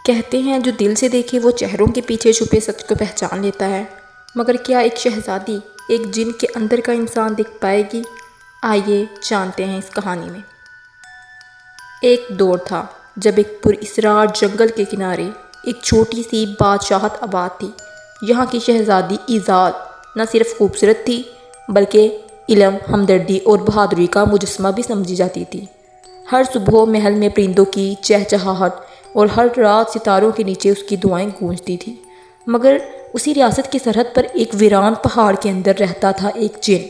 کہتے ہیں جو دل سے دیکھے وہ چہروں کے پیچھے چھپے سچ کو پہچان لیتا ہے، مگر کیا ایک شہزادی ایک جن کے اندر کا انسان دیکھ پائے گی؟ آئیے جانتے ہیں اس کہانی میں۔ ایک دور تھا جب ایک پراسرار جنگل کے کنارے ایک چھوٹی سی بادشاہت آباد تھی۔ یہاں کی شہزادی ایزال نہ صرف خوبصورت تھی بلکہ علم، ہمدردی اور بہادری کا مجسمہ بھی سمجھی جاتی تھی۔ ہر صبح محل میں پرندوں کی چہچہاہٹ اور ہر رات ستاروں کے نیچے اس کی دعائیں گونجتی تھیں۔ مگر اسی ریاست کی سرحد پر ایک ویران پہاڑ کے اندر رہتا تھا ایک جن،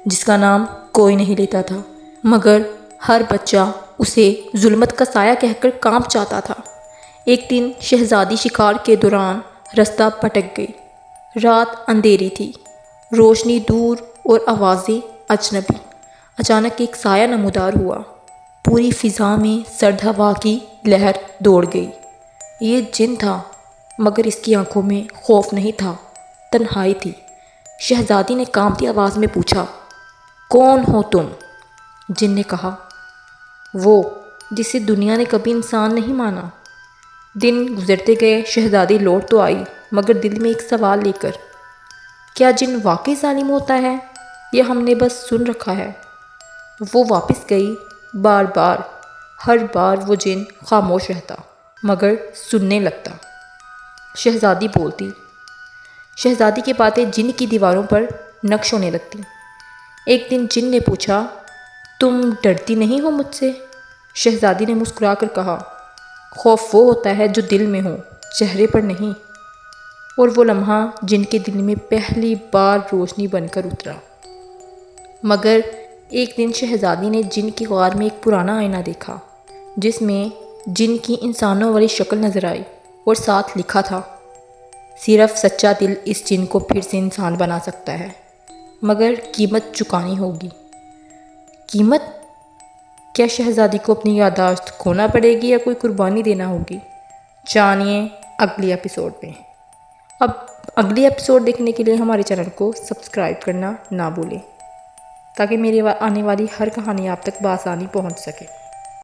جس کا نام کوئی نہیں لیتا تھا، مگر ہر بچہ اسے ظلمت کا سایہ کہہ کر کانپ جاتا تھا۔ ایک دن شہزادی شکار کے دوران رستہ بھٹک گئی۔ رات اندھیری تھی، روشنی دور اور آوازیں اجنبی۔ اچانک ایک سایہ نمودار ہوا۔ پوری فضا میں سرد ہوا کی لہر دوڑ گئی۔ یہ جن تھا، مگر اس کی آنکھوں میں خوف نہیں تھا، تنہائی تھی۔ شہزادی نے کانپتی آواز میں پوچھا، کون ہو تم؟ جن نے کہا، وہ جسے دنیا نے کبھی انسان نہیں مانا۔ دن گزرتے گئے، شہزادی لوٹ تو آئی مگر دل میں ایک سوال لے کر، کیا جن واقعی ظالم ہوتا ہے یا ہم نے بس سن رکھا ہے؟ وہ واپس گئی۔ بار بار، ہر بار وہ جن خاموش رہتا مگر سننے لگتا۔ شہزادی بولتی۔ شہزادی کی باتیں جن کی دیواروں پر نقش ہونے لگتی۔ ایک دن جن نے پوچھا، تم ڈرتی نہیں ہو مجھ سے؟ شہزادی نے مسکرا کر کہا، خوف وہ ہوتا ہے جو دل میں ہو، چہرے پر نہیں۔ اور وہ لمحہ جن کے دل میں پہلی بار روشنی بن کر اترا۔ مگر ایک دن شہزادی نے جن کی غار میں ایک پرانا آئینہ دیکھا، جس میں جن کی انسانوں والی شکل نظر آئی اور ساتھ لکھا تھا، صرف سچا دل اس جن کو پھر سے انسان بنا سکتا ہے، مگر قیمت چکانی ہوگی۔ قیمت؟ کیا شہزادی کو اپنی یادداشت کھونا پڑے گی یا کوئی قربانی دینا ہوگی؟ جانیے اگلی ایپیسوڈ میں۔ اب اگلی ایپیسوڈ دیکھنے کے لیے ہمارے چینل کو سبسکرائب کرنا نہ بھولیں، تاکہ میری آنے والی ہر کہانی آپ تک بآسانی پہنچ سکے۔